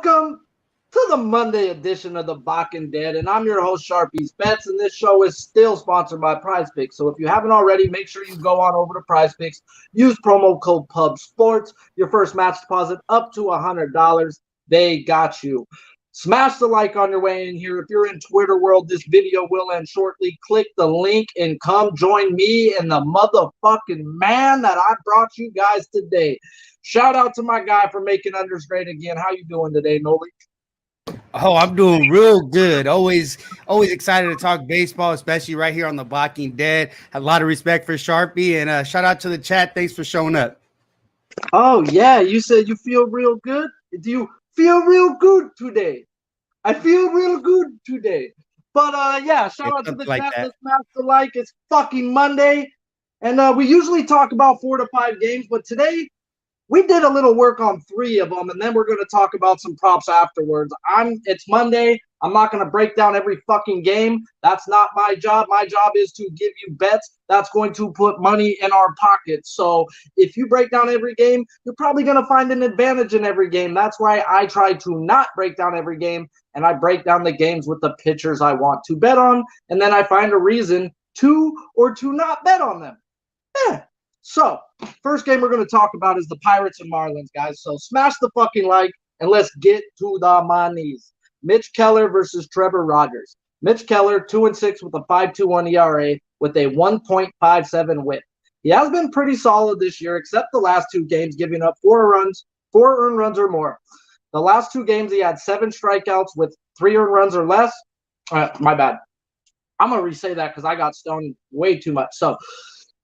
Welcome to the Monday edition of the Balking Dead, and I'm your host, Sharpies Bets, and this show is still sponsored by Prize Picks. So if you haven't already, make sure you go on over to Prize Picks, use promo code PUBSPORTS, your first match deposit up to $100. They got you. Smash the like on your way in here. If you're in Twitter world, this video will end shortly. Click the link and come join me and the motherfucking man that I brought you guys today. Shout out to my guy for making unders great again. How you doing today, Noli? Oh, I'm doing real good. Always excited to talk baseball, especially right here on the Balking Dead. A lot of respect for Sharpie, and shout out to the chat. Thanks for showing up. Oh, yeah. You said you feel real good? Do you feel real good today? I feel real good today. But, yeah, shout out to the chat. Let's smash the like. It's fucking Monday. And we usually talk about 4 to 5 games, but today we did a little work on 3 of them, and then we're going to talk about some props afterwards. It's Monday. I'm not going to break down every fucking game. That's not my job. My job is to give you bets that's going to put money in our pockets. So if you break down every game, you're probably going to find an advantage in every game. That's why I try to not break down every game, and I break down the games with the pitchers I want to bet on, and then I find a reason to or to not bet on them. Yeah. So, first game we're going to talk about is the Pirates and Marlins, guys. So, smash the fucking like, and let's get to the monies. Mitch Keller versus Trevor Rogers. Mitch Keller, 2-6 with a 5.21 ERA with a 1.57 whip. He has been pretty solid this year, except the last 2 games, giving up 4 earned runs or more. The last 2 games, he had 7 strikeouts with 3 earned runs or less. My bad. I'm going to re-say that because I got stoned way too much. So,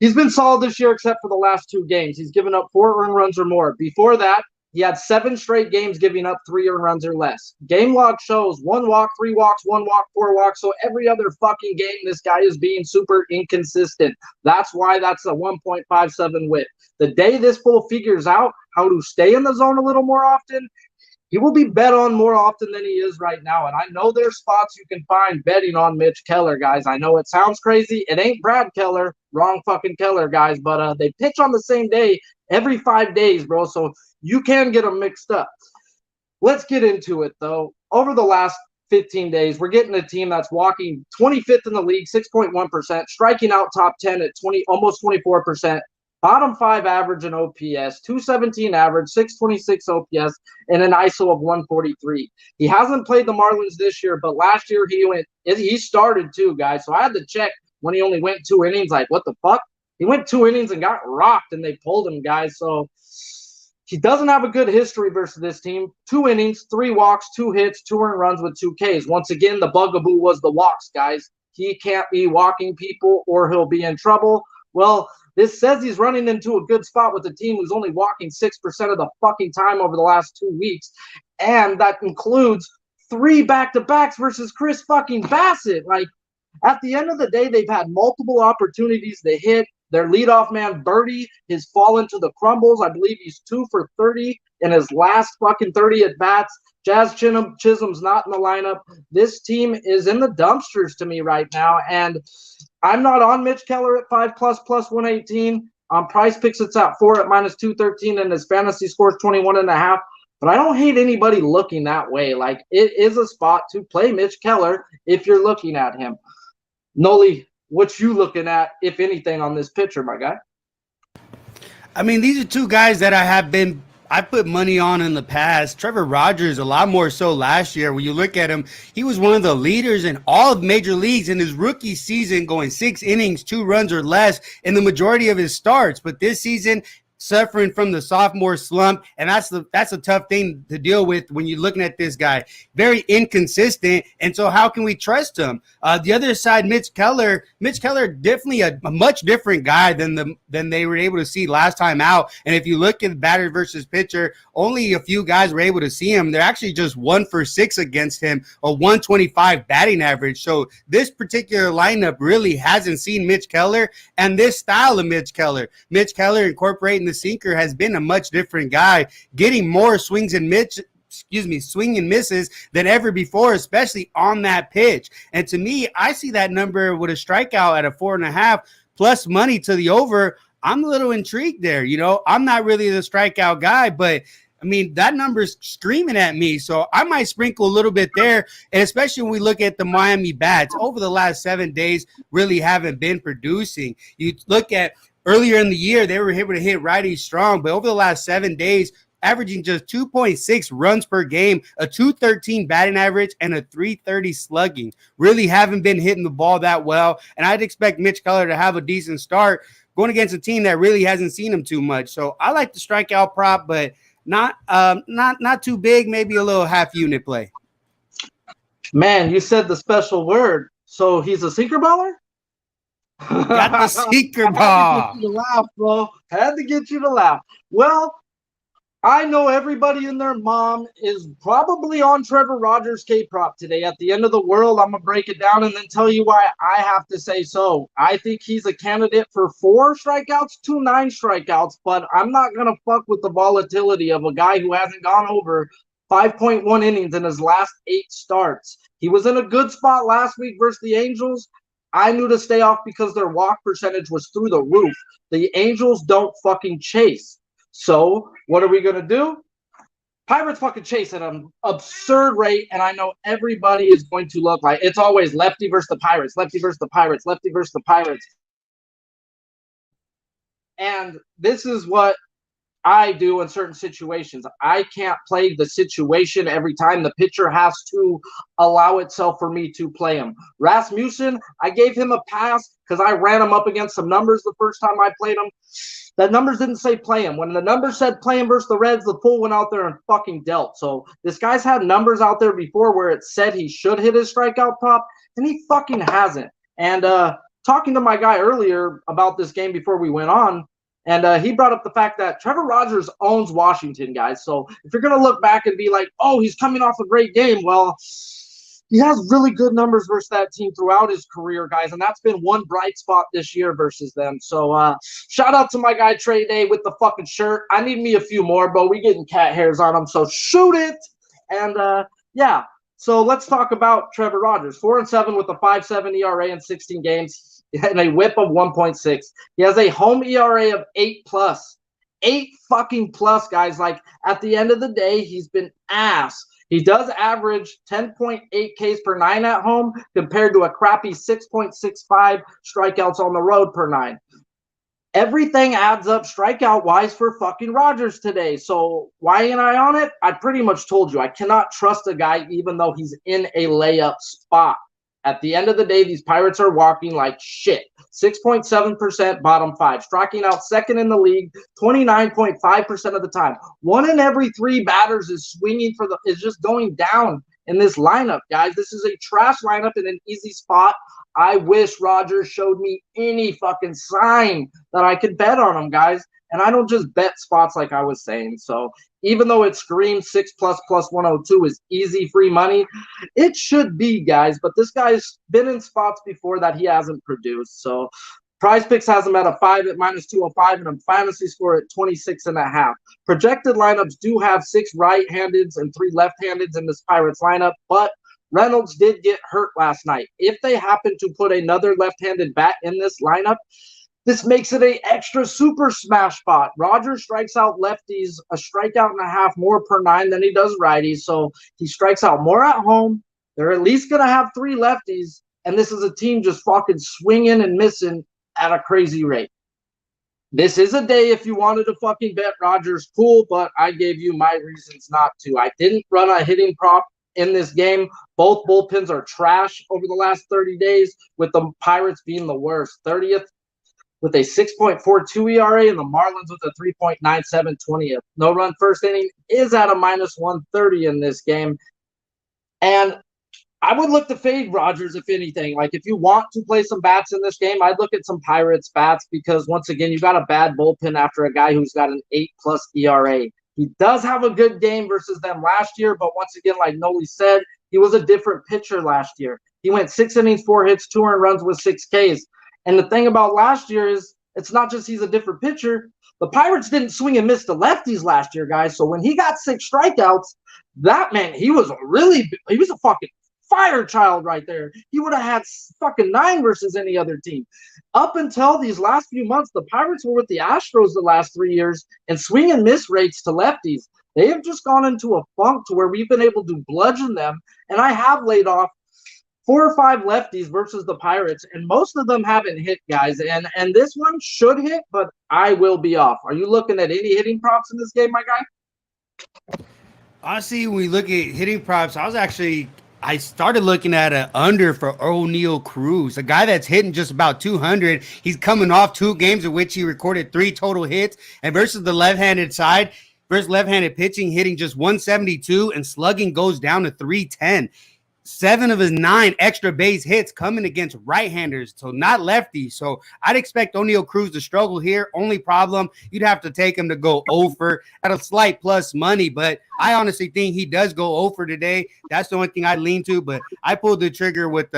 he's been solid this year except for the last 2 games. He's given up 4 earned runs or more. Before that, he had 7 straight games giving up 3 earned runs or less. Game log shows 1 walk, 3 walks, 1 walk, 4 walks. So every other fucking game, this guy is being super inconsistent. That's why that's a 1.57 whip. The day this fool figures out how to stay in the zone a little more often, he will be bet on more often than he is right now. And I know there's spots you can find betting on Mitch Keller, guys. I know it sounds crazy. It ain't Brad Keller. Wrong fucking Keller, guys. But they pitch on the same day every 5 days, bro. So you can get them mixed up. Let's get into it, though. Over the last 15 days, we're getting a team that's walking 25th in the league, 6.1%, striking out top 10 at almost 24%. Bottom 5 average in OPS, 217 average, 626 OPS, and an ISO of 143. He hasn't played the Marlins this year, but last year he started too, guys. So I had to check when he only went 2 innings. Like, what the fuck? He went 2 innings and got rocked, and they pulled him, guys. So he doesn't have a good history versus this team. 2 innings, 3 walks, 2 hits, 2 earned runs with 2 Ks. Once again, the bugaboo was the walks, guys. He can't be walking people or he'll be in trouble. Well, this says he's running into a good spot with a team who's only walking 6% of the fucking time over the last 2 weeks. And that includes 3 back-to-backs versus Chris fucking Bassett. Like, at the end of the day, they've had multiple opportunities to hit. Their leadoff man, Birdie, has fallen to the crumbles. I believe he's 2 for 30 in his last fucking 30 at-bats. Jazz Chisholm's not in the lineup. This team is in the dumpsters to me right now, and I'm not on Mitch Keller at 5+ plus 118. On Price Picks, it's at 4 at minus 213, and his fantasy scores 21.5. But I don't hate anybody looking that way. Like, it is a spot to play Mitch Keller if you're looking at him. Noli, what you looking at, if anything, on this pitcher, my guy? I mean, these are 2 guys that I put money on in the past. Trevor Rogers, a lot more so last year. When you look at him, he was one of the leaders in all of major leagues in his rookie season, going 6 innings, 2 runs or less in the majority of his starts. But this season, suffering from the sophomore slump, and that's a tough thing to deal with when you're looking at this guy. Very inconsistent, and so how can we trust him? The other side, Mitch Keller, definitely a much different guy than they were able to see last time out. And if you look at batter versus pitcher, only a few guys were able to see him. They're actually just 1 for 6 against him, a 125 batting average. So this particular lineup really hasn't seen Mitch Keller and this style of Mitch Keller. Mitch Keller incorporating the sinker has been a much different guy, getting more swing and misses than ever before, especially on that pitch. And to me, I see that number with a strikeout at a 4.5 plus money to the over. I'm a little intrigued there. I'm not really the strikeout guy, but I mean, that number's screaming at me. So I might sprinkle a little bit there. And especially when we look at the Miami bats over the last 7 days, really haven't been producing. You look at earlier in the year, they were able to hit righties strong, but over the last 7 days, averaging just 2.6 runs per game, a 213 batting average, and a 330 slugging. Really haven't been hitting the ball that well. And I'd expect Mitch Keller to have a decent start going against a team that really hasn't seen him too much. So I like the strikeout prop, but not too big, maybe a little half unit play. Man, you said the special word. So he's a sinker baller? Got the sinker ball. Had to get you to laugh, bro. Had to get you to laugh. Well, I know everybody and their mom is probably on Trevor Rogers K-prop today. At the end of the world, I'm going to break it down and then tell you why I have to say so. I think he's a candidate for 4 strikeouts to 9 strikeouts, but I'm not going to fuck with the volatility of a guy who hasn't gone over 5.1 innings in his last 8 starts. He was in a good spot last week versus the Angels. I knew to stay off because their walk percentage was through the roof. The Angels don't fucking chase. So what are we going to do? Pirates fucking chase at an absurd rate, and I know everybody is going to look like it's always lefty versus the Pirates, lefty versus the Pirates, lefty versus the Pirates. And this is what I do in certain situations. I can't play the situation every time. The pitcher has to allow itself for me to play him. Rasmussen, I gave him a pass because I ran him up against some numbers the first time I played him. The numbers didn't say play him. When the numbers said play him versus the Reds, the fool went out there and fucking dealt. So this guy's had numbers out there before where it said he should hit his strikeout prop, and he fucking hasn't. And talking to my guy earlier about this game before we went on, and he brought up the fact that Trevor Rogers owns Washington, guys. So if you're going to look back and be like, oh, he's coming off a great game, well, he has really good numbers versus that team throughout his career, guys, and that's been one bright spot this year versus them. So shout out to my guy Trey Day with the fucking shirt. I need me a few more, but we getting cat hairs on him, so shoot it. And yeah, so let's talk about Trevor Rogers. 4-7 with a 5.7 ERA in 16 games and a WHIP of 1.6. He has a home ERA of 8+. 8 fucking plus, guys. Like, at the end of the day, he's been ass. He does average 10.8 Ks per 9 at home compared to a crappy 6.65 strikeouts on the road per 9. Everything adds up strikeout-wise for fucking Rogers today. So why ain't I on it? I pretty much told you. I cannot trust a guy even though he's in a layup spot. At the end of the day, these Pirates are walking like shit. 6.7% bottom 5. Striking out second in the league 29.5% of the time. 1 in every 3 batters is swinging is just going down in this lineup, guys. This is a trash lineup in an easy spot. I wish Rogers showed me any fucking sign that I could bet on him, guys. And I don't just bet spots like I was saying. So even though it screams 6+ plus 102 is easy free money, it should be, guys. But this guy's been in spots before that he hasn't produced. So Prize Picks has him at a 5 at -205 and a fantasy score at 26.5. Projected lineups do have 6 right-handeds and 3 left-handeds in this Pirates lineup, but Reynolds did get hurt last night. If they happen to put another left-handed bat in this lineup, this makes it an extra super smash spot. Rogers strikes out lefties a strikeout and a half more per 9 than he does righties. So he strikes out more at home. They're at least going to have 3 lefties. And this is a team just fucking swinging and missing at a crazy rate. This is a day if you wanted to fucking bet Rogers, cool, but I gave you my reasons not to. I didn't run a hitting prop in this game. Both bullpens are trash over the last 30 days, with the Pirates being the worst. 30th with a 6.42 ERA and the Marlins with a 3.97 20th. No run first inning is at a -130 in this game. And I would look to fade Rogers, if anything. Like, if you want to play some bats in this game, I'd look at some Pirates bats because, once again, you got a bad bullpen after a guy who's got an 8+ ERA. He does have a good game versus them last year, but once again, like Noli said, he was a different pitcher last year. He went 6 innings, 4 hits, 2 earned runs with 6 Ks. And the thing about last year is it's not just he's a different pitcher. The Pirates didn't swing and miss the lefties last year, guys. So when he got 6 strikeouts, that meant he was a fucking fire child right there. He would have had fucking 9 versus any other team. Up until these last few months, the Pirates were with the Astros the last 3 years and swing and miss rates to lefties. They have just gone into a funk to where we've been able to bludgeon them. And I have laid off 4 or 5 lefties versus the Pirates, and most of them haven't hit, guys. And this one should hit, but I will be off. Are you looking at any hitting props in this game, my guy? Honestly, when we look at hitting props, I started looking at an under for O'Neal Cruz, a guy that's hitting just about 200. He's coming off 2 games in which he recorded 3 total hits, and versus the left-handed side, versus left-handed pitching, hitting just 172, and slugging goes down to 310. 7 of his 9 extra base hits coming against right-handers, so not lefties. So I'd expect O'Neal Cruz to struggle here. Only problem, you'd have to take him to go over at a slight plus money, but I honestly think he does go over today. That's the only thing I lean to, but I pulled the trigger with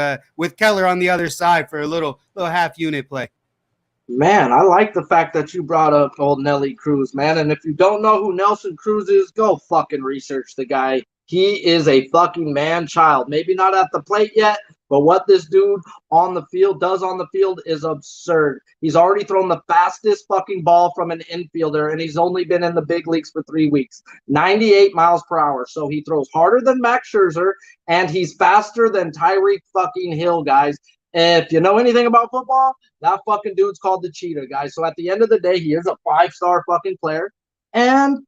Keller on the other side for a little half unit play. Man, I like the fact that you brought up old Nelly Cruz, man. And if you don't know who Nelson Cruz is, go fucking research the guy. He is a fucking man-child. Maybe not at the plate yet, but what this dude on the field does on the field is absurd. He's already thrown the fastest fucking ball from an infielder, and he's only been in the big leagues for 3 weeks. 98 miles per hour. So he throws harder than Max Scherzer, and he's faster than Tyreek fucking Hill, guys. If you know anything about football, that fucking dude's called the cheetah, guys. So at the end of the day, he is a 5-star fucking player, and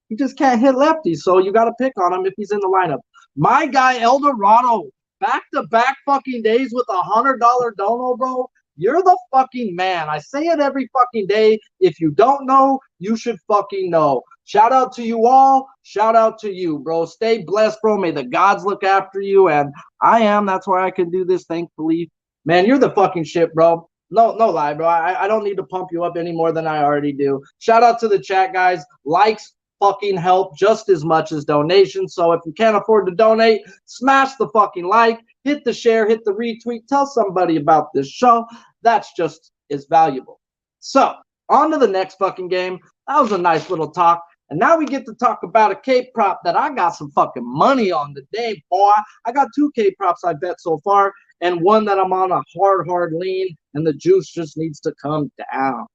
he just can't hit lefties. So you got to pick on him if he's in the lineup. My guy, Eldorado, back-to-back fucking days with $100 dono, bro. You're the fucking man. I say it every fucking day. If you don't know, you should fucking know. Shout out to you all. Shout out to you, bro. Stay blessed, bro. May the gods look after you. And that's why I can do this, thankfully. Man, you're the fucking shit, bro. No lie, bro. I don't need to pump you up any more than I already do. Shout out to the chat, guys. Likes fucking help just as much as donations. So if you can't afford to donate, smash the fucking like, hit the share, hit the retweet, tell somebody about this show. That's just as valuable. So on to the next fucking game. That was a nice little talk. And now we get to talk about a K prop that I got some fucking money on today, boy. I got 2 K props I bet so far, and one that I'm on a hard lean, and the juice just needs to come down.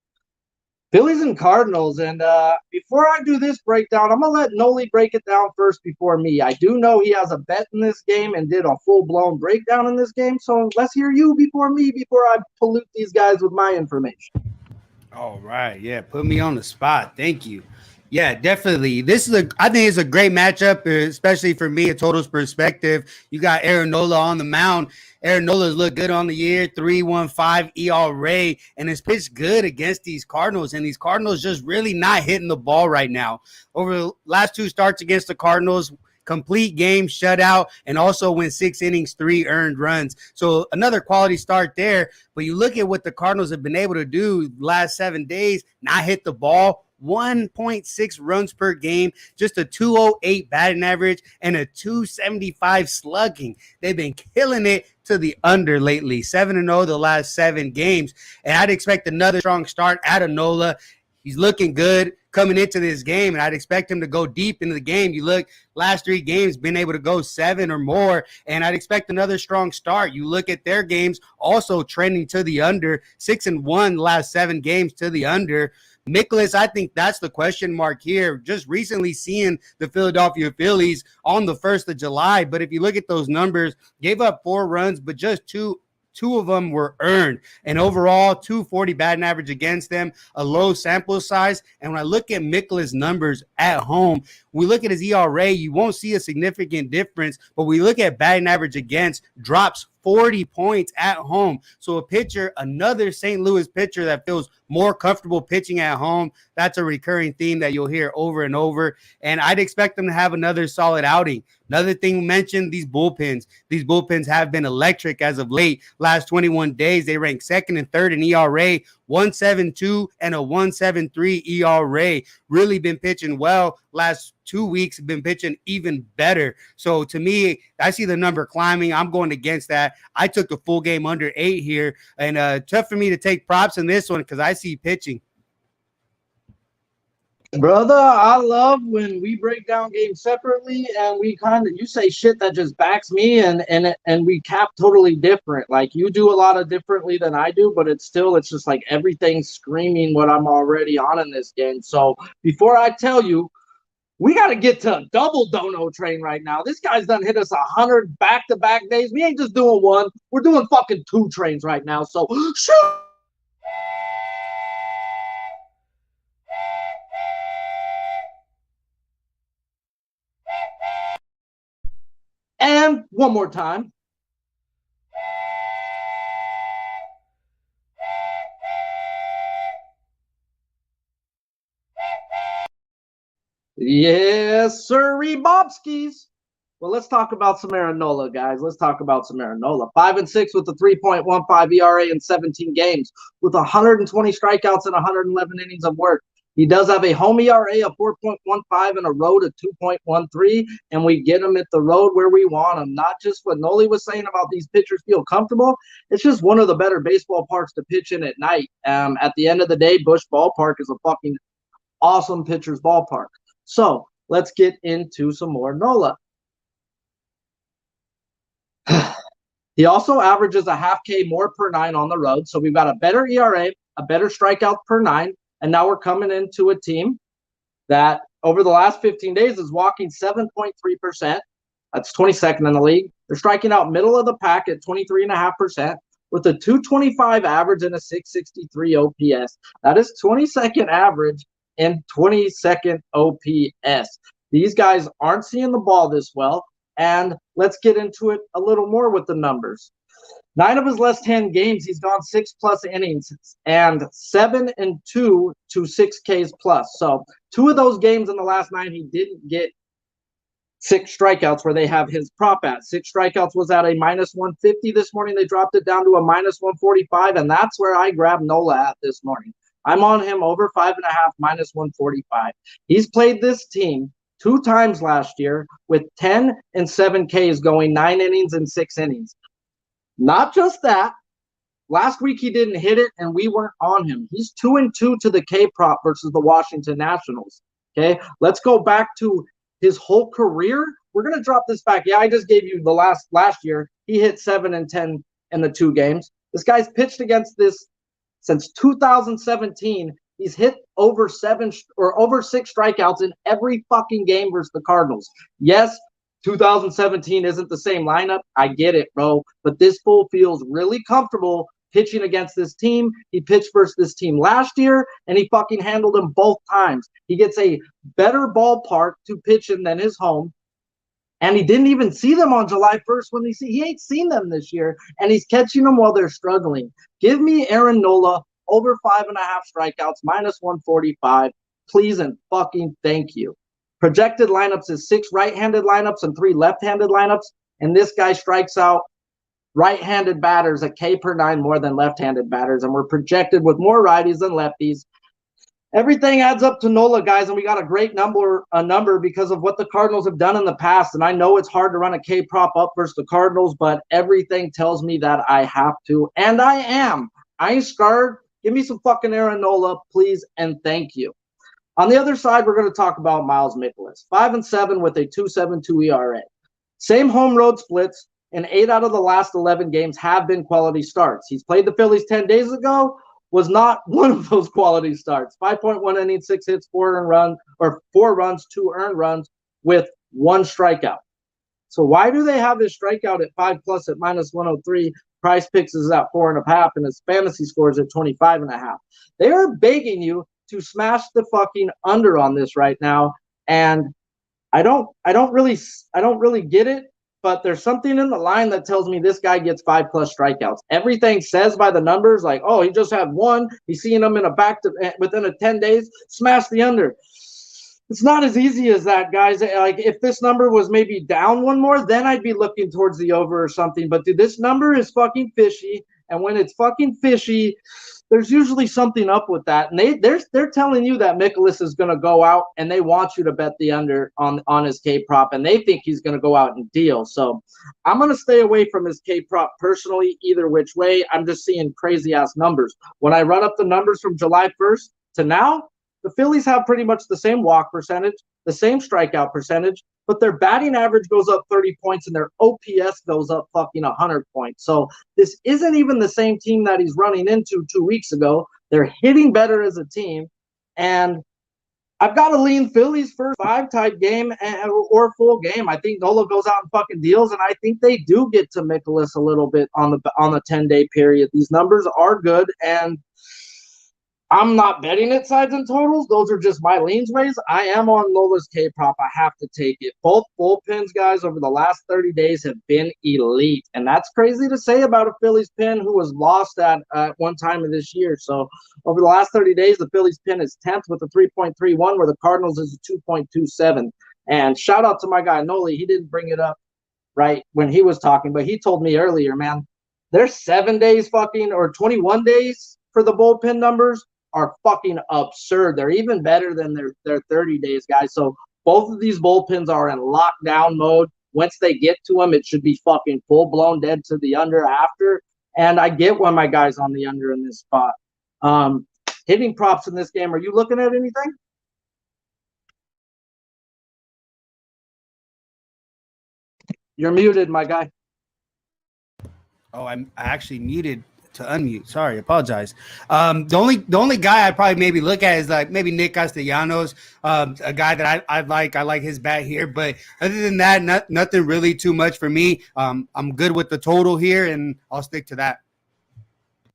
Phillies and Cardinals, and before I do this breakdown, I'm going to let Noli break it down first before me. I do know he has a bet in this game and did a full-blown breakdown in this game, so let's hear you before me before I pollute these guys with my information. All right. Yeah. Put me on the spot. Thank you. Yeah, definitely. I think it's a great matchup, especially for me, a totals perspective. You got Aaron Nola on the mound. Aaron Nola's looked good on the year, 3.15 ERA, and has pitched good against these Cardinals. And these Cardinals just really not hitting the ball right now. Over the last 2 starts against the Cardinals, complete game shutout, and also went 6 innings, 3 earned runs. So another quality start there. But you look at what the Cardinals have been able to do last 7 days, not hit the ball. 1.6 runs per game, just a 208 batting average, and a 275 slugging. They've been killing it to the under lately. 7-0 the last 7 games. And I'd expect another strong start out of Nola. He's looking good coming into this game, and I'd expect him to go deep into the game. You look, last 3 games, been able to go 7 or more, and I'd expect another strong start. You look at their games, also trending to the under, 6-1 last 7 games to the under. Nicholas, I think that's the question mark here. Just recently seeing the Philadelphia Phillies on the 1st of July, but if you look at those numbers, gave up 4 runs, but just two of them were earned. And overall, 240 batting average against them, a low sample size. And when I look at Mikola's numbers at home, we look at his ERA, you won't see a significant difference, but we look at batting average against, drops 40 points at home. So a pitcher, another St. Louis pitcher that feels more comfortable pitching at home, that's a recurring theme that you'll hear over and over. And I'd expect them to have another solid outing. Another thing we mentioned, these bullpens. These bullpens have been electric as of late. Last 21 days, they rank 2nd and 3rd in ERA, 1.72 and a 1.73 ERA. Really been pitching well. Last 2 weeks have been pitching even better. So to me, I see the number climbing. I'm going against that. I took the full game under 8 here, and tough for me to take props in this one because I see pitching. Brother, I love when we break down games separately and we you say shit that just backs me and we cap totally different. Like you do a lot of differently than I do, but it's just like everything's screaming what I'm already on in this game. So before I tell you, We got to get to a double dono train right now. This guy's done hit us 100 back-to-back days. We ain't just doing one. We're doing fucking 2 trains right now. So, shoot! And one more time. Yes, sir, Bobskis. Well, let's talk about some Aaron, guys. Let's talk about some Aaron. 5-6 with a 3.15 ERA in 17 games, with 120 strikeouts and 111 innings of work. He does have a home ERA of 4.15 and a road of 2.13, and we get him at the road where we want him. Not just what Noli was saying about these pitchers feel comfortable. It's just one of the better baseball parks to pitch in at night. At the end of the day, Busch Ballpark is a fucking awesome pitcher's ballpark. So let's get into some more Nola. He also averages a half K more per 9 on the road. So we've got a better ERA, a better strikeout per 9. And now we're coming into a team that over the last 15 days is walking 7.3%. That's 22nd in the league. They're striking out middle of the pack at 23.5% with a 225 average and a 663 OPS. That is 22nd average and 22nd OPS. These guys aren't seeing the ball this well. And let's get into it a little more with the numbers. 9 of his last 10 games, he's gone 6+ innings and 7 and 2 to 6 Ks plus. So 2 of those games in the last 9, he didn't get 6 strikeouts where they have his prop at. 6 strikeouts was at a -150 this morning. They dropped it down to a -145, and that's where I grabbed Nola at this morning. I'm on him over 5.5, -145. He's played this team 2 times last year with 10 and 7 Ks going 9 innings and 6 innings. Not just that, last week he didn't hit it and we weren't on him. He's 2 and 2 to the K prop versus the Washington Nationals. Okay, let's go back to his whole career. We're going to drop this back. Yeah, I just gave you the last year. He hit 7 and 10 in the 2 games. This guy's pitched against this since 2017. He's hit over 7 or over 6 strikeouts in every fucking game versus the Cardinals. Yes, 2017 isn't the same lineup. I get it, bro. But this fool feels really comfortable pitching against this team. He pitched versus this team last year, and he fucking handled them both times. He gets a better ballpark to pitch in than his home. And he didn't even see them on July 1st when he ain't seen them this year, and he's catching them while they're struggling. Give me Aaron Nola over 5.5 strikeouts, -145. Please and fucking thank you. Projected lineups is 6 right-handed lineups and 3 left-handed lineups, and this guy strikes out right-handed batters a K per 9 more than left-handed batters, and we're projected with more righties than lefties. Everything adds up to Nola, guys, and we got a great number because of what the Cardinals have done in the past. And I know it's hard to run a K prop up versus the Cardinals, but everything tells me that I have to, and I am. I ain't scared. Give me some fucking Aaron Nola, please, and thank you. On the other side, we're going to talk about Miles Mikolas. 5 and 7 with a 2.72 ERA. Same home road splits, and 8 out of the last 11 games have been quality starts. He's played the Phillies 10 days ago, was not one of those quality starts. 5.1 innings, 6 hits, 4 runs, 2 earned runs with 1 strikeout. So why do they have this strikeout at 5+ at -103? Price Picks is at 4.5, and his fantasy scores at 25.5. They are begging you to smash the fucking under on this right now, and I don't really get it. But there's something in the line that tells me this guy gets 5+ strikeouts. Everything says by the numbers, like, oh, he just had 1. He's seeing them in within 10 days. Smash the under. It's not as easy as that, guys. Like, if this number was maybe down 1 more, then I'd be looking towards the over or something. But dude, this number is fucking fishy. And when it's fucking fishy, there's usually something up with that. And they're telling you that Mikolas is going to go out, and they want you to bet the under on his K prop, and they think he's going to go out and deal. So I'm going to stay away from his K prop personally, either which way. I'm just seeing crazy ass numbers. When I run up the numbers from July 1st to now, the Phillies have pretty much the same walk percentage, the same strikeout percentage, but their batting average goes up 30 points and their OPS goes up fucking 100 points. So this isn't even the same team that he's running into 2 weeks ago. They're hitting better as a team, and I've got to lean Phillies first 5 type game or full game. I think Nola goes out and fucking deals, and I think they do get to Mikolas a little bit on the 10-day period. These numbers are good, and I'm not betting it sides and totals. Those are just my leans ways. I am on Nola's K prop. I have to take it. Both bullpens, guys, over the last 30 days have been elite. And that's crazy to say about a Phillies pin who was lost at one time of this year. So over the last 30 days, the Phillies pin is 10th with a 3.31, where the Cardinals is a 2.27. And shout out to my guy, Noli. He didn't bring it up right when he was talking, but he told me earlier, man, there's 7 days fucking or 21 days for the bullpen numbers are fucking absurd. They're even better than their 30 days, guys. So both of these bullpens are in lockdown mode. Once they get to them, it should be fucking full blown dead to the under after. And I get why my guy's on the under in this spot. Hitting props in this game. Are you looking at anything? You're muted, my guy. Oh, I actually muted to unmute. Sorry, apologize. The only guy I probably maybe look at is like maybe Nick Castellanos, a guy that I like. I like his bat here, but other than that, nothing really too much for me. I'm good with the total here, and I'll stick to that.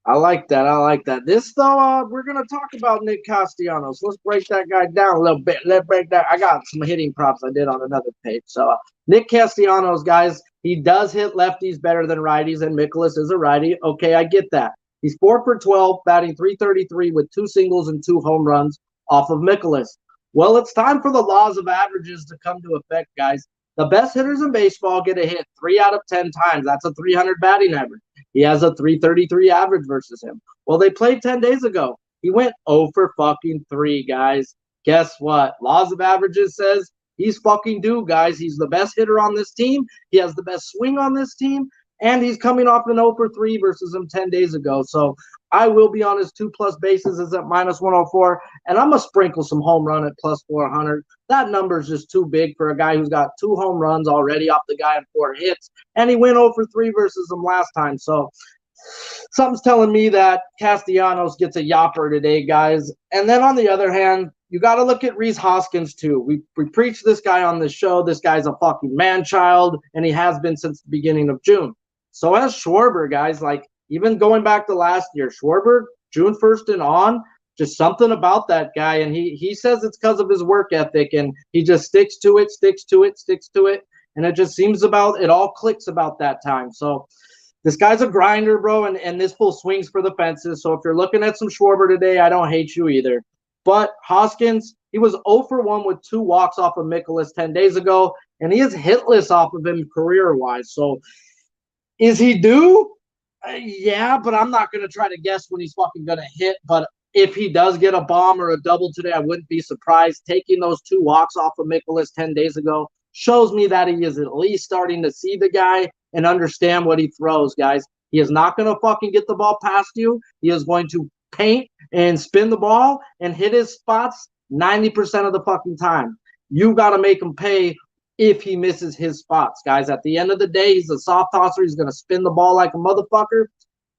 I like that. I like that. This though, we're gonna talk about Nick Castellanos. Let's break that guy down a little bit. Let's break that. I got some hitting props I did on another page. So Nick Castellanos, guys, he does hit lefties better than righties, and Mikolas is a righty. Okay, I get that. He's 4 for 12, batting 333 with 2 singles and 2 home runs off of Mikolas. Well, it's time for the laws of averages to come to effect, guys. The best hitters in baseball get a hit 3 out of 10 times. That's a 300 batting average. He has a 333 average versus him. Well, they played 10 days ago. He went 0 for fucking 3, guys. Guess what? Laws of averages says he's fucking due, guys. He's the best hitter on this team. He has the best swing on this team. And he's coming off an 0 for 3 versus him 10 days ago. So I will be on his 2+ bases is at minus 104. And I'm going to sprinkle some home run at plus 400. That number is just too big for a guy who's got 2 home runs already off the guy and 4 hits. And he went 0 for 3 versus him last time. So something's telling me that Castellanos gets a yopper today, guys. And then on the other hand, you got to look at Rhys Hoskins, too. We preach this guy on this show. This guy's a fucking man-child, and he has been since the beginning of June. So as Schwarber, guys, like even going back to last year, Schwarber, June 1st and on, just something about that guy. And he says it's because of his work ethic, and he just sticks to it. And it just seems about, it all clicks about that time. So this guy's a grinder, bro, and this full swings for the fences. So if you're looking at some Schwarber today, I don't hate you either. But Hoskins, he was 0 for 1 with 2 walks off of Mikolas 10 days ago, and he is hitless off of him career-wise. So is he due? Yeah, but I'm not going to try to guess when he's fucking going to hit. But if he does get a bomb or a double today, I wouldn't be surprised. Taking those 2 walks off of Mikolas 10 days ago shows me that he is at least starting to see the guy and understand what he throws, guys. He is not going to fucking get the ball past you. He is going to paint and spin the ball and hit his spots 90% of the fucking time. You got to make him pay if he misses his spots, guys. At the end of the day, he's a soft tosser. He's going to spin the ball like a motherfucker,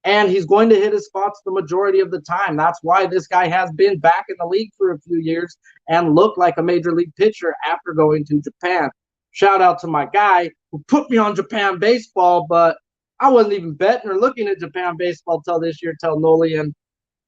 and he's going to hit his spots the majority of the time. That's why this guy has been back in the league for a few years and looked like a major league pitcher after going to Japan. Shout out to my guy who put me on Japan baseball, but I wasn't even betting or looking at Japan baseball till this year, till Noli, and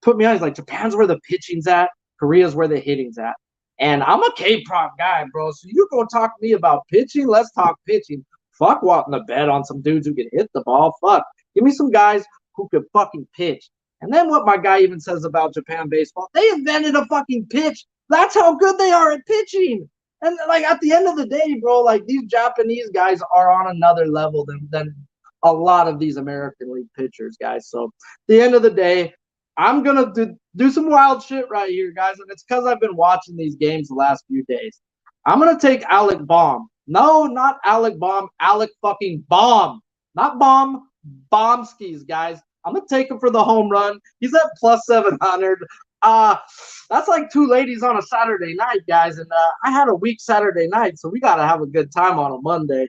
put me on. He's like, Japan's where the pitching's at, Korea's where the hitting's at. And I'm a K-prop guy, bro. So you gonna talk to me about pitching? Let's talk pitching. Fuck wanting to bet on some dudes who can hit the ball. Fuck. Give me some guys who can fucking pitch. And then what my guy even says about Japan baseball, they invented a fucking pitch. That's how good they are at pitching. And like at the end of the day, bro, like these Japanese guys are on another level than a lot of these American League pitchers, guys. So at the end of the day, I'm going to do some wild shit right here, guys, and it's because I've been watching these games the last few days. I'm going to take Alec Baum. No, not Alec Baum. Alec fucking Baum. Not Baum. Baumskis, guys. I'm going to take him for the home run. He's at plus 700. That's like 2 ladies on a Saturday night, guys, and I had a weak Saturday night, so we got to have a good time on a Monday.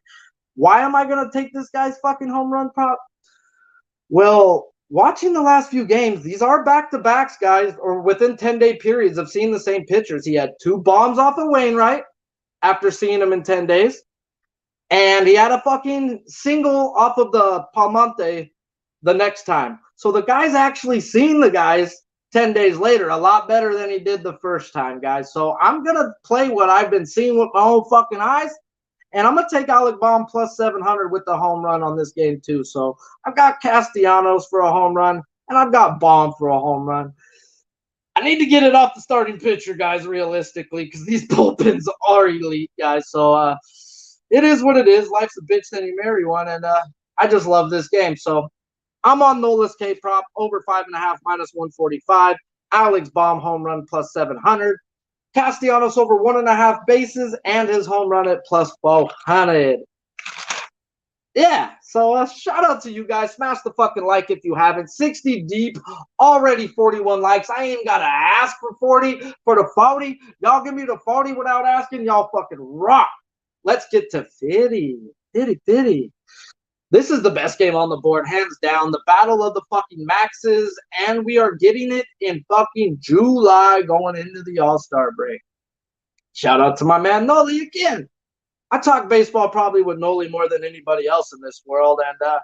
Why am I going to take this guy's fucking home run prop? Well, watching the last few games, these are back-to-backs, guys, or within 10-day periods of seeing the same pitchers. He had 2 bombs off of Wainwright after seeing him in 10 days. And he had a fucking single off of the Palmante the next time. So the guy's actually seen the guys 10 days later a lot better than he did the first time, guys. So I'm going to play what I've been seeing with my own fucking eyes. And I'm going to take Alec Baum plus 700 with the home run on this game, too. So I've got Castellanos for a home run, and I've got Baum for a home run. I need to get it off the starting pitcher, guys, realistically, because these bullpens are elite, guys. So it is what it is. Life's a bitch, then you marry one. And I just love this game. So I'm on Nola's K prop, over 5.5, minus 145. Alex Baum home run plus 700. Castellanos over 1.5 bases and his home run at plus 400. Yeah, so shout out to you guys. Smash the fucking like if you haven't. 60 deep, already 41 likes. I ain't got to ask for 40 for the 40. Y'all give me the 40 without asking. Y'all fucking rock. Let's get to 50. 50. This is the best game on the board, hands down. The battle of the fucking maxes, and we are getting it in fucking July going into the All-Star break. Shout out to my man Noli again. I talk baseball probably with Noli more than anybody else in this world, and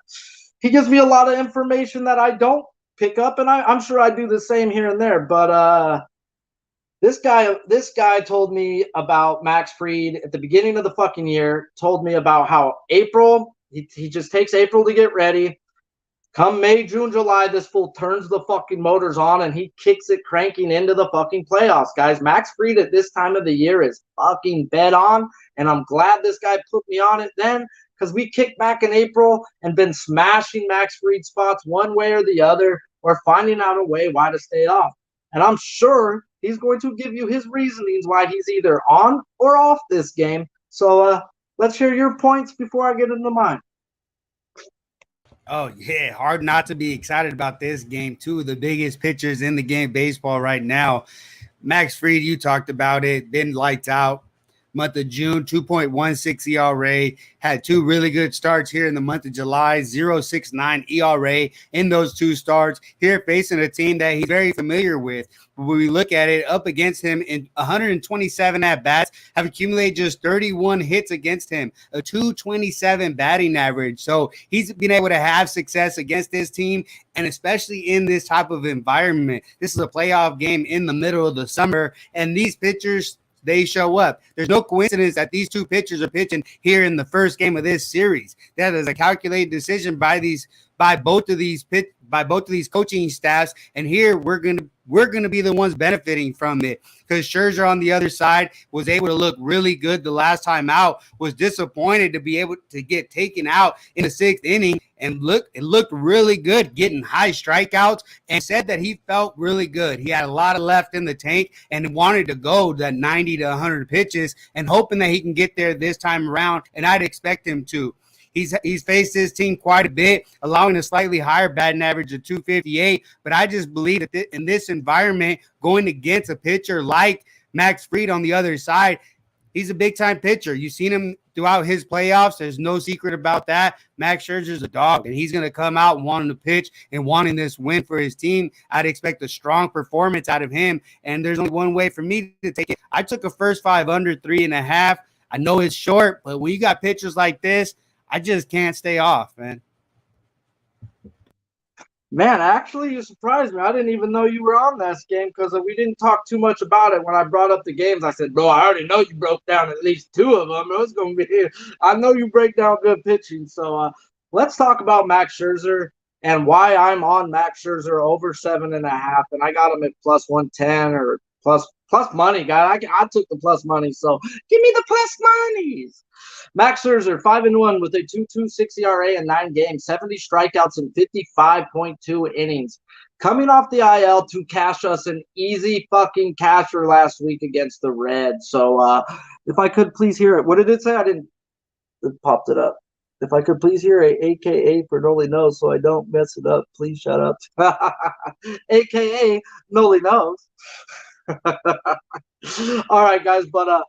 he gives me a lot of information that I don't pick up, and I'm sure I do the same here and there. But this guy told me about Max Fried at the beginning of the fucking year. Told me about how April. He just takes April to get ready. Come May, June, July, this fool turns the fucking motors on and he kicks it cranking into the fucking playoffs, guys. Max Fried at this time of the year is fucking bet on, and I'm glad this guy put me on it then, because we kicked back in April and been smashing Max Fried spots one way or the other, or finding out a way why to stay off. And I'm sure he's going to give you his reasonings why he's either on or off this game. So let's hear your points before I get into mine. Oh, yeah. Hard not to be excited about this game. Two of the biggest pitchers in the game baseball right now. Max Fried, you talked about it. Been lights out. Month of June, 2.16 ERA. Had 2 really good starts here in the month of July, 0.69 ERA in those 2 starts. Here facing a team that he's very familiar with. When we look at it, up against him in 127 at-bats, have accumulated just 31 hits against him, a 227 batting average. So he's been able to have success against this team, and especially in this type of environment. This is a playoff game in the middle of the summer, and these pitchers, they show up. There's no coincidence that these 2 pitchers are pitching here in the first game of this series. That is a calculated decision by both of these coaching staffs, and here we're gonna be the ones benefiting from it, because Scherzer on the other side was able to look really good the last time out. Was disappointed to be able to get taken out in the 6th inning, and it looked really good, getting high strikeouts, and said that he felt really good. He had a lot of left in the tank and wanted to go that 90 to 100 pitches, and hoping that he can get there this time around, and I'd expect him to. He's faced his team quite a bit, allowing a slightly higher batting average of 258. But I just believe that in this environment, going against a pitcher like Max Fried on the other side, he's a big-time pitcher. You've seen him throughout his playoffs. There's no secret about that. Max Scherzer's a dog, and he's going to come out wanting to pitch and wanting this win for his team. I'd expect a strong performance out of him, and there's only one way for me to take it. I took a first 5 under 3.5. I know it's short, but when you got pitchers like this, I just can't stay off, man. Man, actually, you surprised me. I didn't even know you were on this game, because we didn't talk too much about it when I brought up the games. I said, bro, I already know you broke down at least 2 of them. It's going to be I know you break down good pitching. So let's talk about Max Scherzer and why I'm on Max Scherzer over 7.5. And I got him at plus 110 or plus money, guy. I took the plus money. So give me the plus monies. Max Scherzer, 5-1 with a 2.26 ERA in 9 games, 70 strikeouts in 55.2 innings. Coming off the IL to cash us an easy fucking casher last week against the Reds. So if I could please hear it. What did it say? It popped it up. If I could please hear a AKA for Noli Knows so I don't mess it up, please shut up. AKA Noli Knows. All right, guys, but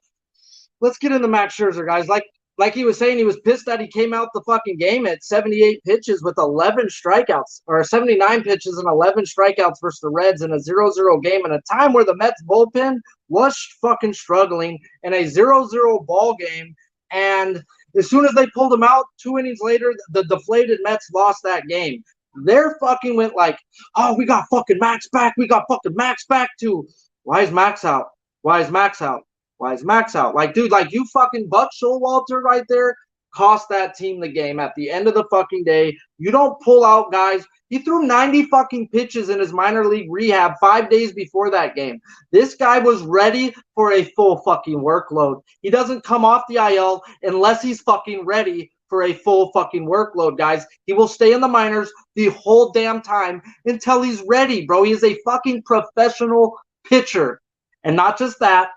let's get into Max Scherzer, guys. Like like he was saying, he was pissed that he came out the fucking game at 78 pitches with 11 strikeouts, or 79 pitches and 11 strikeouts versus the Reds in a 0-0 game in a time where the Mets bullpen was fucking struggling in a 0-0 ball game. And as soon as they pulled him out, 2 innings later, the deflated Mets lost that game. They're fucking went like, oh, we got fucking Max back. We got fucking Max back too. Why is Max out? Why is Max out? Why is Max out? Like, dude, like you fucking Buck Showalter right there cost that team the game at the end of the fucking day. You don't pull out guys. He threw 90 fucking pitches in his minor league rehab 5 days before that game. This guy was ready for a full fucking workload. He doesn't come off the IL unless he's fucking ready for a full fucking workload, guys. He will stay in the minors the whole damn time until he's ready, bro. He is a fucking professional pitcher. And not just that,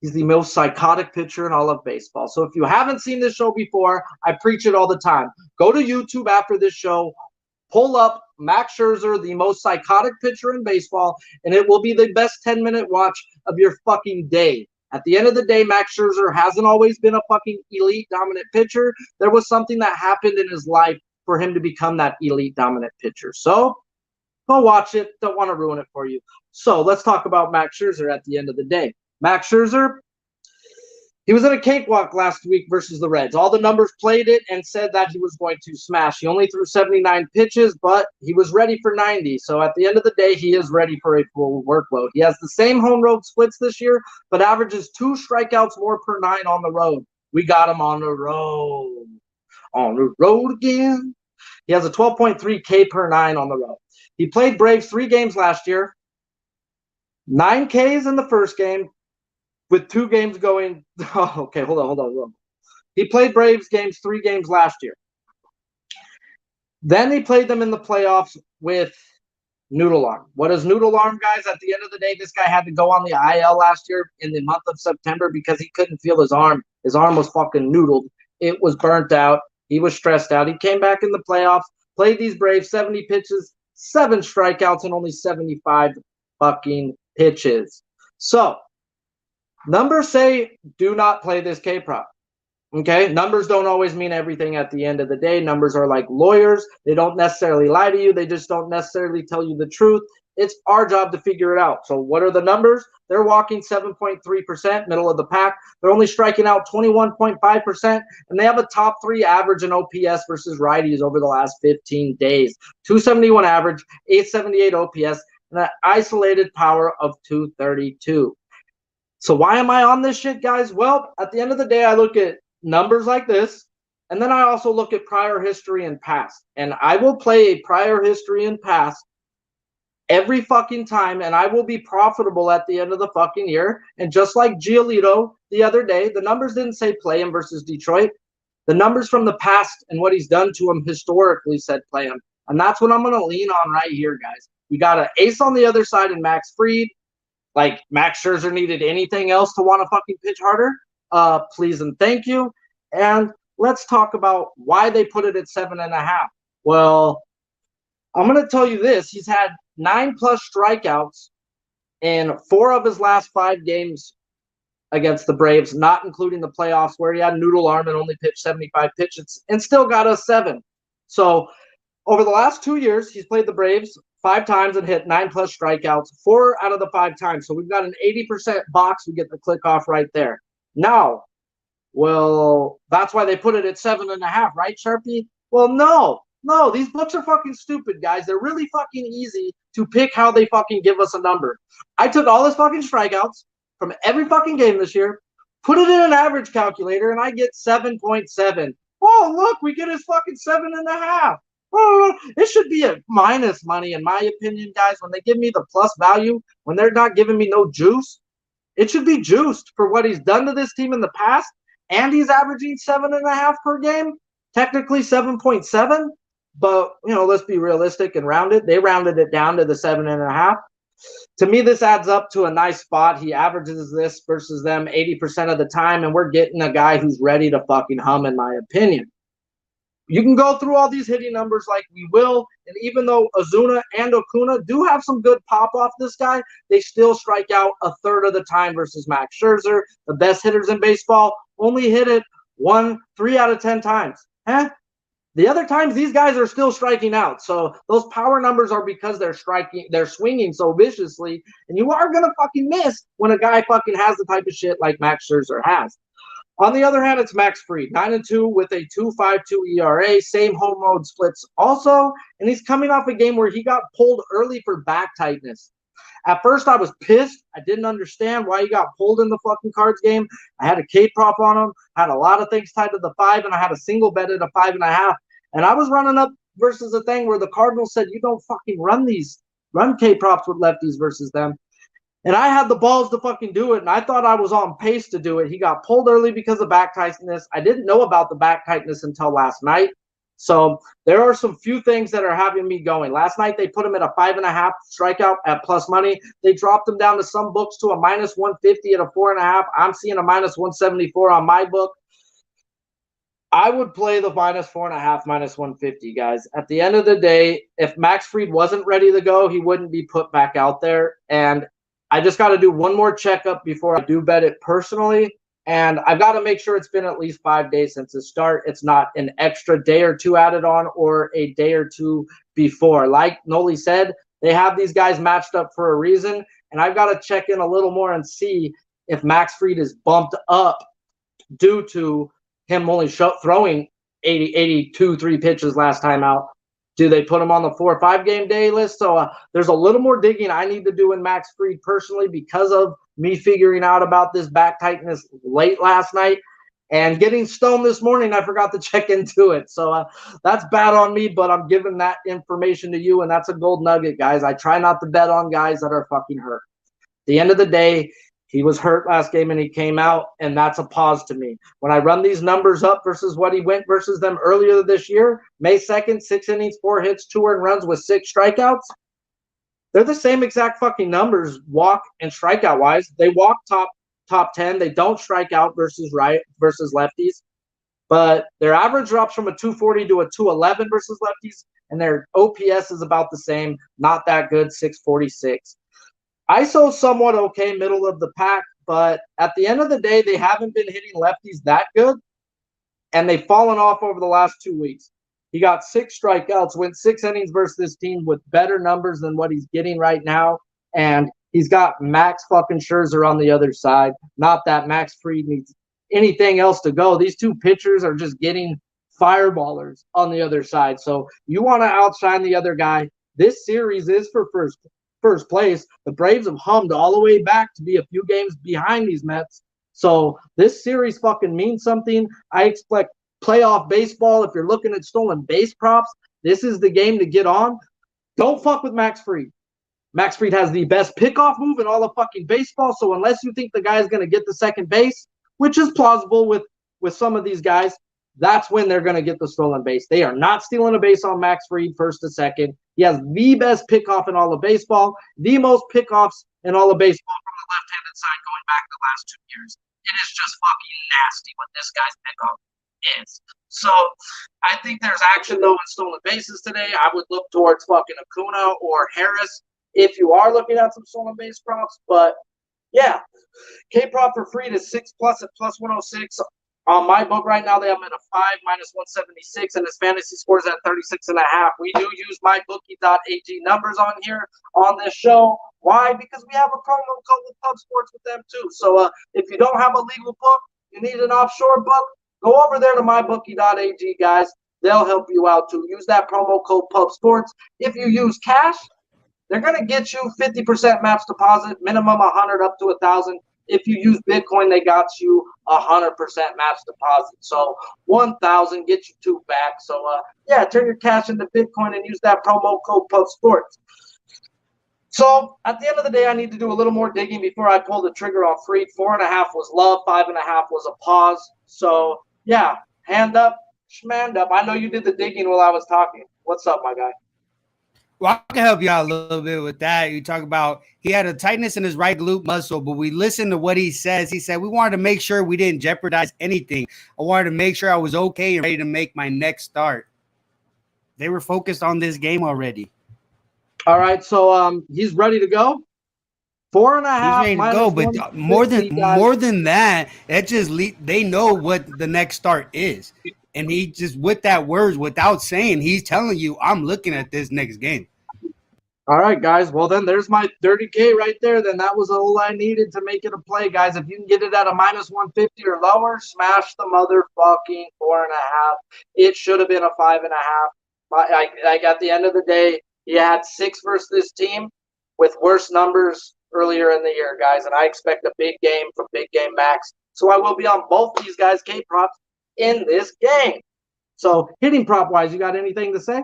he's the most psychotic pitcher in all of baseball. So if you haven't seen this show before, I preach it all the time. Go to YouTube after this show, pull up Max Scherzer, the most psychotic pitcher in baseball, and it will be the best 10-minute watch of your fucking day. At the end of the day, Max Scherzer hasn't always been a fucking elite dominant pitcher. There was something that happened in his life for him to become that elite dominant pitcher. So go watch it. Don't want to ruin it for you. So let's talk about Max Scherzer at the end of the day. Max Scherzer, he was in a cakewalk last week versus the Reds. All the numbers played it and said that he was going to smash. He only threw 79 pitches, but he was ready for 90. So at the end of the day, he is ready for a full workload. He has the same home road splits this year, but averages 2 strikeouts more per 9 on the road. We got him on the road. On the road again. He has a 12.3 K per 9 on the road. He played Braves 3 games last year. 9 Ks in the first game, with 2 games going. Oh, okay, hold on. He played Braves games 3 games last year. Then he played them in the playoffs with Noodle Arm. What is Noodle Arm, guys? At the end of the day, this guy had to go on the IL last year in the month of September because he couldn't feel his arm. His arm was fucking noodled. It was burnt out. He was stressed out. He came back in the playoffs, played these Braves, 70 pitches, 7 strikeouts, and only 75 fucking pitches. So numbers say do not play this K-prop. Okay, numbers don't always mean everything at the end of the day. Numbers are like lawyers. They don't necessarily lie to you. They just don't necessarily tell you the truth. It's our job to figure it out. So what are the numbers? They're walking 7.3%, middle of the pack. They're only striking out 21.5%, and they have a top 3 average in OPS versus righties over the last 15 days. 271 average, 878 OPS, and an isolated power of 232. So why am I on this shit, guys? Well, at the end of the day, I look at numbers like this, and then I also look at prior history and past. And I will play a prior history and past every fucking time, and I will be profitable at the end of the fucking year. And just like Giolito the other day, the numbers didn't say play him versus Detroit. The numbers from the past and what he's done to him historically said play him. And that's what I'm going to lean on right here, guys. We got an ace on the other side in Max Fried. Like Max Scherzer needed anything else to want to fucking pitch harder. Please and thank you. And let's talk about why they put it at 7.5. Well, I'm going to tell you this. He's had 9+ strikeouts in 4 of his last 5 games against the Braves, not including the playoffs where he had noodle arm and only pitched 75 pitches and still got us 7. So over the last 2 years, he's played the Braves 5 times and hit 9+ strikeouts 4 out of the 5 times. So we've got an 80% box. We get the click off right there. Now, well, that's why they put it at 7.5, right, Sharpie? Well, no, these books are fucking stupid, guys. They're really fucking easy to pick how they fucking give us a number. I took all his fucking strikeouts from every fucking game this year, put it in an average calculator, and I get 7.7. Oh, look, we get his fucking 7.5. Oh, it should be a minus money, in my opinion, guys. When they give me the plus value, when they're not giving me no juice, it should be juiced for what he's done to this team in the past, and he's averaging 7.5 per game, technically 7.7. But, let's be realistic and round it. They rounded it down to the 7.5. To me, this adds up to a nice spot. He averages this versus them 80% of the time, and we're getting a guy who's ready to fucking hum, in my opinion. You can go through all these hitting numbers like we will, and even though Ozuna and Acuna do have some good pop off this guy, they still strike out a third of the time versus Max Scherzer. The best hitters in baseball only hit it 3 out of 10 times. Huh? The other times these guys are still striking out. So those power numbers are because they're swinging so viciously, and you are gonna fucking miss when a guy fucking has the type of shit like Max Scherzer has. On the other hand, it's Max Fried, 9-2 with a 2.52 ERA, same home road splits also, and he's coming off a game where he got pulled early for back tightness. At first, I was pissed. I didn't understand why he got pulled in the fucking Cards game. I had a K prop on him, had a lot of things tied to the 5, and I had a single bet at a 5.5. And I was running up versus a thing where the Cardinals said, you don't fucking run K props with lefties versus them. And I had the balls to fucking do it, and I thought I was on pace to do it. He got pulled early because of back tightness. I didn't know about the back tightness until last night. So there are some few things that are having me going. Last night, they put him at a 5.5 strikeout at plus money. They dropped him down to some books to a minus 150 at a 4.5. I'm seeing a minus 174 on my book. I would play the minus 4.5, minus 150, guys. At the end of the day, if Max Fried wasn't ready to go, he wouldn't be put back out there. And I just got to do one more checkup before I do bet it personally. And I've got to make sure it's been at least 5 days since the start. It's not an extra day or two added on or a day or two before. Like Noli said, they have these guys matched up for a reason. And I've got to check in a little more and see if Max Fried is bumped up due to him only throwing 82 3 pitches last time out. Do they put him on the 4 or 5 game day list? So there's a little more digging I need to do in Max Fried personally because of me figuring out about this back tightness late last night and getting stoned this morning. I forgot to check into it. So that's bad on me, but I'm giving that information to you, and that's a gold nugget, guys. I try not to bet on guys that are fucking hurt. At the end of the day, he was hurt last game and he came out, and that's a pause to me. When I run these numbers up versus what he went versus them earlier this year, May 2nd, 6 innings, 4 hits, 2 earned runs with 6 strikeouts, they're the same exact fucking numbers, walk and strikeout wise. They walk top 10. They don't strike out versus lefties, but their average drops from a 240 to a 211 versus lefties, and their OPS is about the same, not that good, 646. ISO somewhat okay, middle of the pack, but at the end of the day, they haven't been hitting lefties that good, and they've fallen off over the last 2 weeks. He got 6 strikeouts, went 6 innings versus this team with better numbers than what he's getting right now, and he's got Max fucking Scherzer on the other side. Not that Max Fried needs anything else to go. These two pitchers are just getting fireballers on the other side. So you want to outshine the other guy. This series is for first place. The Braves have hummed all the way back to be a few games behind these Mets. So this series fucking means something. I expect playoff baseball. If you're looking at stolen base props, this is the game to get on. Don't fuck with Max Fried. Max Fried has the best pickoff move in all of fucking baseball. So unless you think the guy is going to get the second base, which is plausible with some of these guys, that's when they're going to get the stolen base. They are not stealing a base on Max Fried first to second. He has the best pickoff in all of baseball, the most pickoffs in all of baseball from the left-handed side going back the last 2 years. It is just fucking nasty what this guy's pickoff is. So I think there's action, though, in stolen bases today. I would look towards fucking Acuna or Harris if you are looking at some stolen base props. But, yeah, K-prop for Fried is 6+ at plus 106. On my book right now, they have him at a 5 minus 176, and his fantasy scores at 36.5. We do use mybookie.ag numbers on here on this show. Why? Because we have a promo code with Pub Sports with them too. So if you don't have a legal book, you need an offshore book, go over there to mybookie.ag, guys. They'll help you out too. Use that promo code Pub Sports. If you use cash, they're going to get you 50% match deposit, minimum 100 up to 1,000. If you use Bitcoin, they got you 100% match deposit. So 1,000 gets you 2 back. So yeah, turn your cash into Bitcoin and use that promo code PubSports. So at the end of the day, I need to do a little more digging before I pull the trigger on Fried. 4.5 was love, 5.5 was a pause. So yeah, hand up, schmand up. I know you did the digging while I was talking. What's up, my guy? Well, I can help you out a little bit with that. You talk about he had a tightness in his right glute muscle, but we listened to what he says. He said, we wanted to make sure we didn't jeopardize anything. I wanted to make sure I was okay and ready to make my next start. They were focused on this game already. All right, so he's ready to go? He's 4.5 ready to minus go, but 150, guys. more than that, they know what the next start is, and he just with that words without saying, he's telling you, I'm looking at this next game. All right, guys. Well, then there's my 30K right there. Then that was all I needed to make it a play, guys. If you can get it at a minus 150 or lower, smash the motherfucking 4.5. It should have been a 5.5. Like at the end of the day, he had 6 versus this team with worse numbers earlier in the year, guys. And I expect a big game from Big Game Max. So I will be on both these guys' K props in this game. So hitting prop wise, you got anything to say?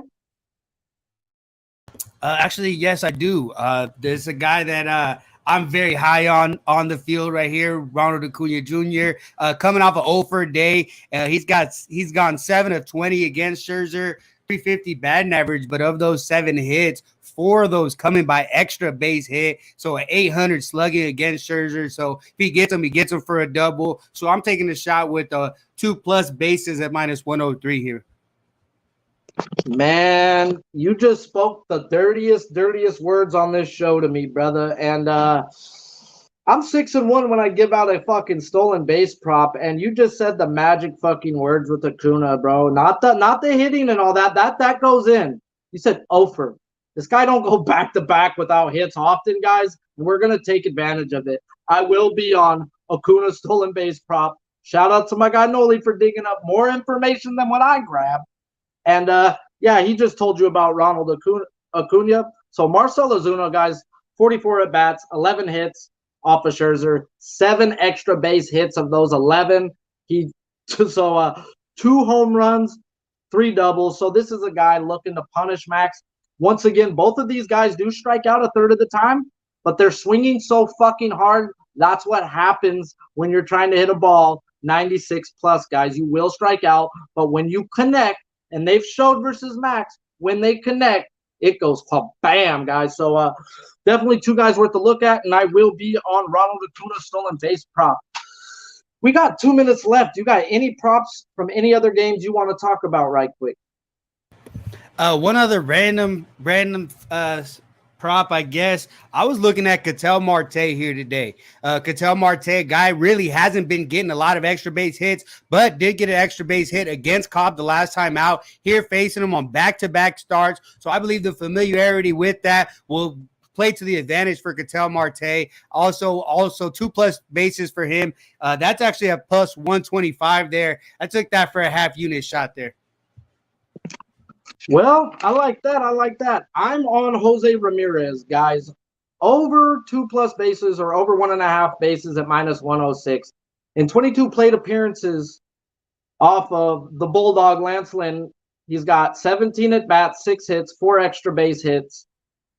Actually, yes, I do. There's a guy that I'm very high on the field right here, Ronald Acuna Jr. Coming off an 0 for a day. He's gone 7 of 20 against Scherzer, 350 batting average, but of those 7 hits, 4 of those coming by extra base hit. So an 800 slugging against Scherzer. So if he gets him for a double. So I'm taking a shot with 2+ bases at minus 103 here. Man, you just spoke the dirtiest words on this show to me, brother. And I'm 6-1 when I give out a fucking stolen base prop, and you just said the magic fucking words with Acuna, bro. Not the hitting and all that. That goes in. You said Ofer. This guy don't go back to back without hits often, guys. And we're gonna take advantage of it. I will be on Acuna stolen base prop. Shout out to my guy Noli for digging up more information than what I grabbed. And yeah, he just told you about Ronald Acuna. So Marcell Ozuna, guys, 44 at bats, 11 hits off of Scherzer, 7 extra base hits of those 11. He 2 home runs, 3 doubles. So this is a guy looking to punish Max. Once again, both of these guys do strike out a third of the time, but they're swinging so fucking hard. That's what happens when you're trying to hit a ball 96 plus, guys. You will strike out, but when you connect, and they've showed versus Max, when they connect, it goes bam, guys. So definitely 2 guys worth to look at, and I will be on Ronald Acuna stolen base prop. We got 2 minutes left. You got any props from any other games you want to talk about right quick? One other random prop, I guess. I was looking at Ketel Marte here today. Ketel Marte, guy really hasn't been getting a lot of extra base hits, but did get an extra base hit against Cobb the last time out. Here facing him on back-to-back starts. So I believe the familiarity with that will play to the advantage for Ketel Marte. Also 2+ bases for him. That's actually a plus 125 there. I took that for a half unit shot there. Well, I like that. I'm on Jose Ramirez, guys. Over 2+ bases or over 1.5 bases at minus 106. In 22 plate appearances off of the Bulldog Lance Lynn, he's got 17 at bats, 6 hits, 4 extra base hits.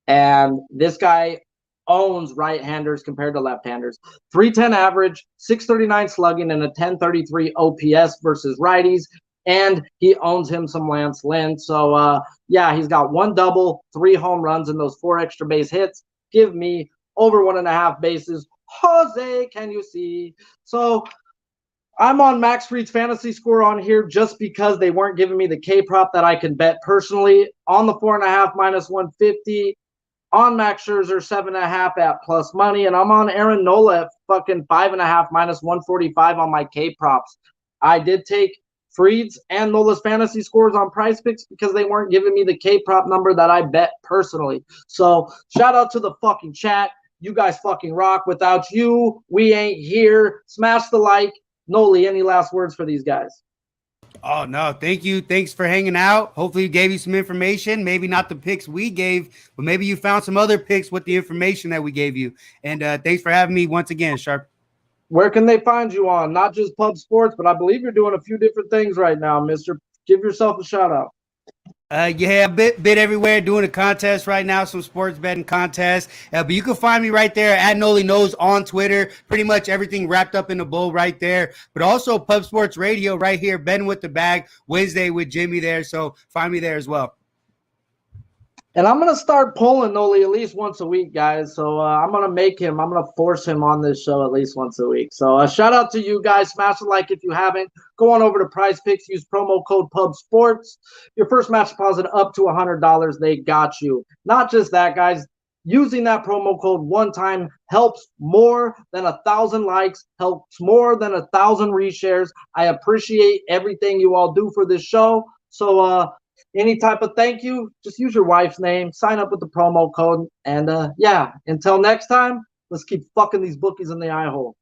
And this guy owns right-handers compared to left-handers. 310 average, 639 slugging, and a 1033 OPS versus righties. And he owns him some Lance Lynn. So, yeah, he's got 1 double, 3 home runs, and those 4 extra base hits. Give me over 1.5 bases. Jose, can you see? So I'm on Max Fried's fantasy score on here just because they weren't giving me the K prop that I can bet personally. On the 4.5 minus 150. On Max Scherzer 7.5 at plus money. And I'm on Aaron Nola at fucking 5.5 minus 145 on my K props. I did take Fried's and Nola's fantasy scores on Prize Picks because they weren't giving me the K prop number that I bet personally. So shout out to the fucking chat. You guys fucking rock. Without you, we ain't here. Smash the like. Noli, any last words for these guys? Oh, no, thank you. Thanks for hanging out. Hopefully we gave you some information. Maybe not the picks we gave, but maybe you found some other picks with the information that we gave you. And thanks for having me once again, Sharp. Where can they find you on? Not just Pub Sports, but I believe you're doing a few different things right now, mister. Give yourself a shout out. Yeah, a bit everywhere, doing a contest right now, some sports betting contests. But you can find me right there at Noli Knows on Twitter. Pretty much everything wrapped up in a bowl right there. But also Pub Sports Radio right here, Ben with the Bag, Wednesday with Jimmy there. So find me there as well. And I'm going to start polling Noli at least once a week, guys. So I'm going to force him on this show at least once a week. So shout out to you guys. Smash the like if you haven't. Go on over to Prize Picks. Use promo code PUBSPORTS. Your first match deposit up to $100. They got you. Not just that, guys. using that promo code one time helps more than 1,000 likes, helps more than 1,000 reshares. I appreciate everything you all do for this show. So any type of thank you, just use your wife's name, sign up with the promo code, and yeah, until next time, let's keep fucking these bookies in the eye hole.